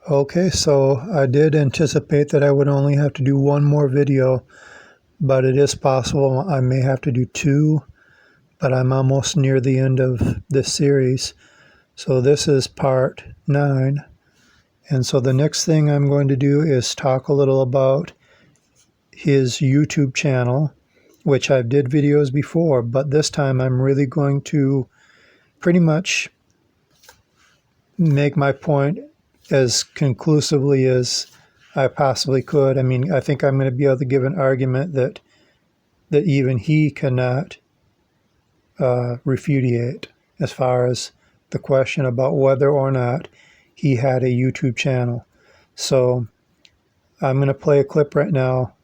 Okay, so I did anticipate that I would only have to do one more video, but it is possible I may have to do two, but I'm almost near the end of this series. So this is part 9. And so the next thing I'm going to do is talk a little about his YouTube channel, which I've did videos before, but this time I'm really going to pretty much make my point as conclusively as I possibly could. I mean, I think I'm going to be able to give an argument that even he cannot refutate as far as the question about whether or not he had a YouTube channel. So I'm going to play a clip right now.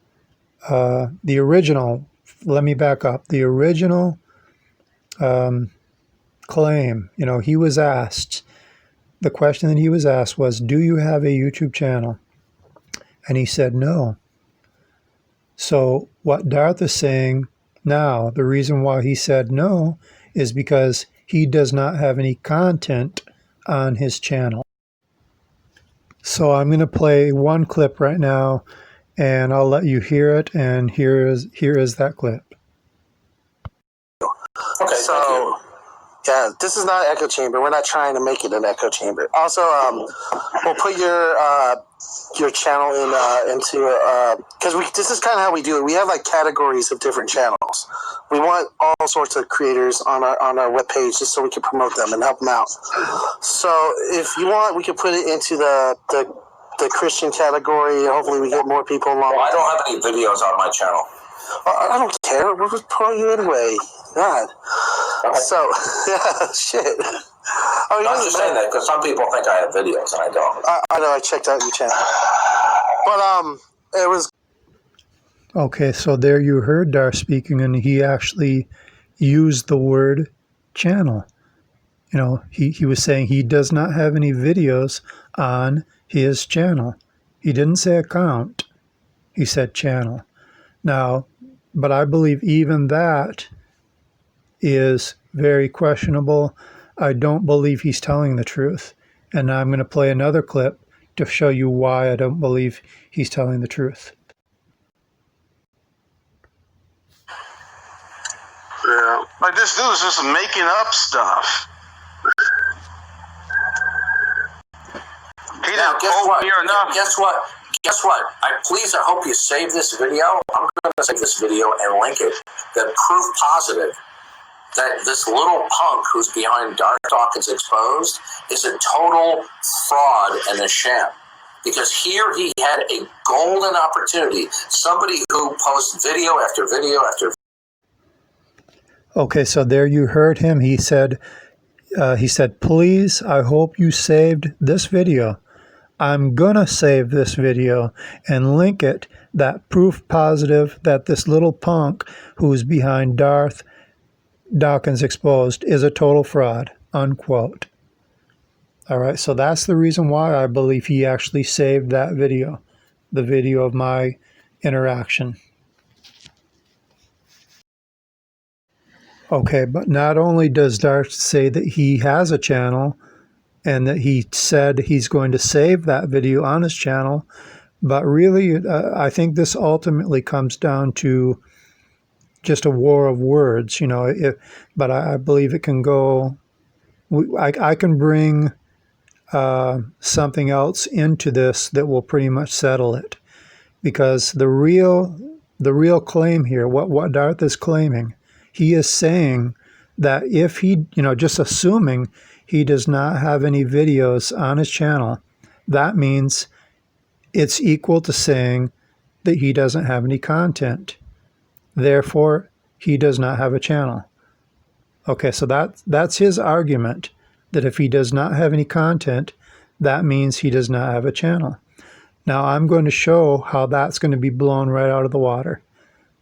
The original, let me back up. The original claim, he was asked, the question that he was asked was, do you have a YouTube channel? And he said no. So what Darth is saying now, the reason why he said no is because he does not have any content on his channel. So I'm going to play one clip right now, and I'll let you hear it, and here is that clip. Okay, so yeah, this is not an echo chamber. We're not trying to make it an echo chamber. Also, we'll put your channel into because this is kind of how we do it. We have like categories of different channels. We want all sorts of creators on our webpage just so we can promote them and help them out. So if you want, we can put it into the Christian category. Hopefully, we get more people along. Well, I don't have any videos on my channel. I don't care. We're just promoting you anyway. God. Okay. So, yeah, shit. I'm just saying that because some people think I have videos and I don't. I know. I checked out your channel, but it was. Okay, so there you heard Darth speaking, and he actually used the word channel. He was saying he does not have any videos on his channel. He didn't say account. He said channel. Now, but I believe even that is very questionable. I don't believe he's telling the truth. And now I'm going to play another clip to show you why I don't believe he's telling the truth. Yeah, like this dude's just making up stuff. He didn't quote me or nothing. Guess what? I hope you save this video. I'm going to save this video and link it. The proof positive that this little punk who's behind Darth Dawkins Exposed is a total fraud and a sham. Because here he had a golden opportunity. Somebody who posts video after video after video. Okay, so there you heard him. He said, please, I hope you saved this video. I'm going to save this video and link it, that proof positive that this little punk who's behind Darth Dawkins Exposed is a total fraud, unquote. All right, so that's the reason why I believe he actually saved that video, the video of my interaction. Okay, but not only does Darth say that he has a channel and that he said he's going to save that video on his channel, but really I think this ultimately comes down to just a war of words, but I believe it can go, I can bring something else into this that will pretty much settle it, because the real claim here, what Darth is claiming, he is saying that if he, just assuming he does not have any videos on his channel, that means it's equal to saying that he doesn't have any content. Therefore, he does not have a channel. Okay, so that's his argument, that if he does not have any content, that means he does not have a channel. Now, I'm going to show how that's going to be blown right out of the water.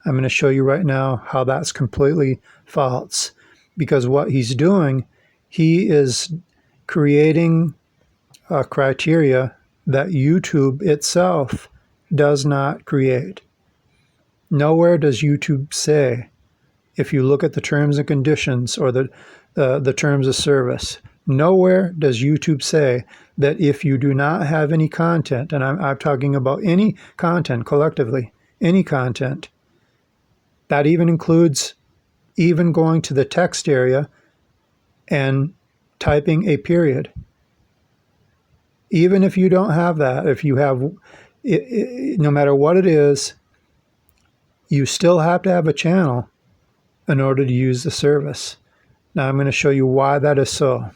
I'm going to show you right now how that's completely false, because what he's doing, he is creating a criteria that YouTube itself does not create. Nowhere does YouTube say, if you look at the terms and conditions or the terms of service, Nowhere does YouTube say that if you do not have any content, and I'm talking about any content collectively, any content, that even includes even going to the text area and typing a period. Even if you don't have that, if you have, no matter what it is, you still have to have a channel in order to use the service. Now I'm going to show you why that is so.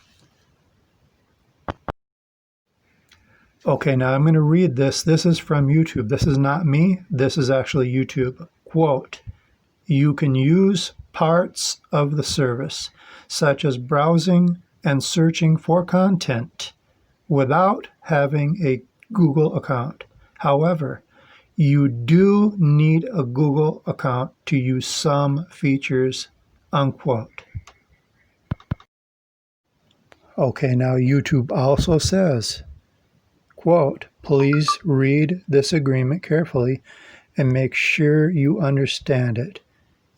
Okay, now I'm going to read this. This is from YouTube. This is not me. This is actually YouTube. Quote, "You can use parts of the service, such as browsing and searching for content, without having a Google account. However, you do need a Google account to use some features," unquote. Okay, now YouTube also says, quote, "Please read this agreement carefully and make sure you understand it.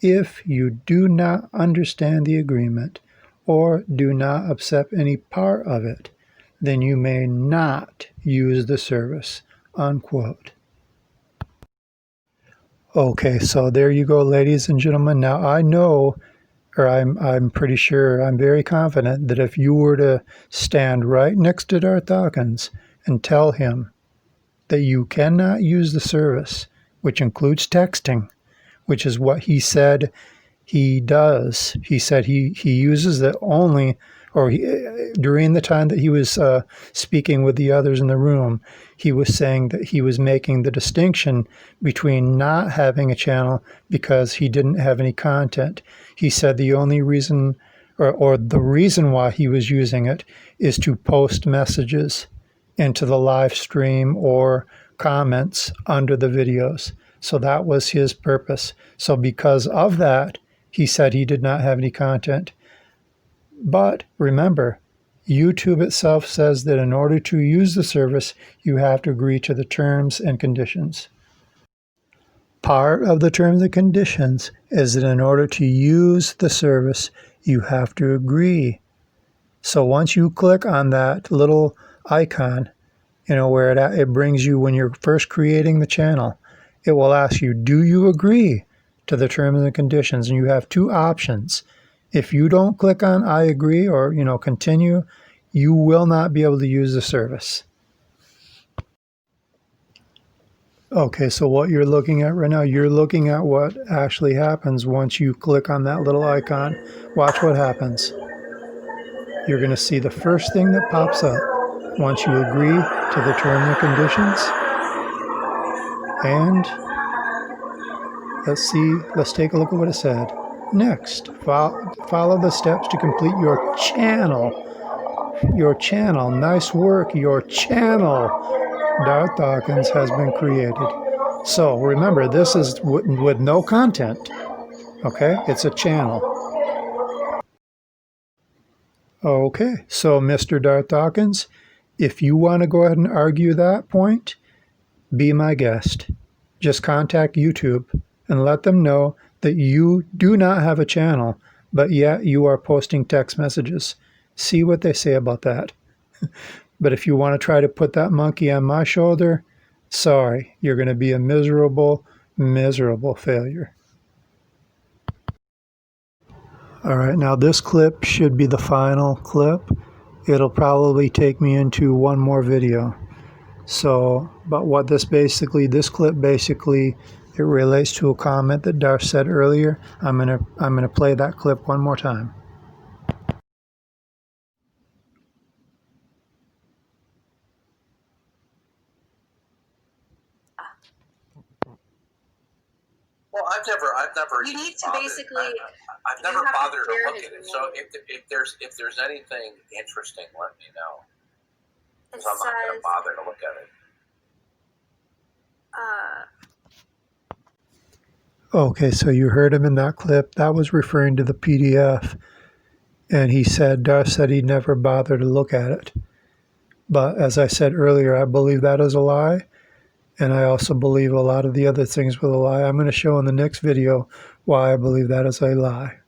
If you do not understand the agreement or do not accept any part of it, then you may not use the service," unquote. Okay, so there you go, ladies and gentlemen. Now I know, or I'm pretty sure, I'm very confident that if you were to stand right next to Darth Dawkins and tell him that you cannot use the service, which includes texting, which is what he said he does. He said he uses it only, or during the time that he was speaking with the others in the room, he was saying that he was making the distinction between not having a channel because he didn't have any content. He said the only reason, or the reason why he was using it is to post messages into the live stream or comments under the videos. So that was his purpose. So because of that, he said he did not have any content. But remember, YouTube itself says that in order to use the service, you have to agree to the terms and conditions. Part of the terms and conditions is that in order to use the service, you have to agree. So once you click on that little icon, where it brings you when you're first creating the channel, it will ask you, do you agree to the terms and conditions? And you have two options. If you don't click on I agree or, continue, you will not be able to use the service. Okay, so what you're looking at right now, you're looking at what actually happens once you click on that little icon. Watch what happens. You're going to see the first thing that pops up once you agree to the terms and conditions. And let's take a look at what it said. Next, follow the steps to complete your channel. Your channel, nice work, your channel, Darth Dawkins, has been created. So remember, this is with no content, okay? It's a channel. Okay, so Mr. Darth Dawkins, if you want to go ahead and argue that point, be my guest. Just contact YouTube and let them know that you do not have a channel, but yet you are posting text messages. See what they say about that. But if you want to try to put that monkey on my shoulder, sorry, you're going to be a miserable, miserable failure. All right, now this clip should be the final clip. It'll probably take me into one more video. So, but what this clip basically, it relates to a comment that Darth said earlier. I'm gonna play that clip one more time. Well, I've never. You need to bothered. basically. I've never bothered to look at it. So if there's anything interesting, let me know. Because I'm not going to bother to look at it. Okay, so you heard him in that clip. That was referring to the PDF. And Darth said he'd never bother to look at it. But as I said earlier, I believe that is a lie. And I also believe a lot of the other things were a lie. I'm going to show in the next video why I believe that is a lie.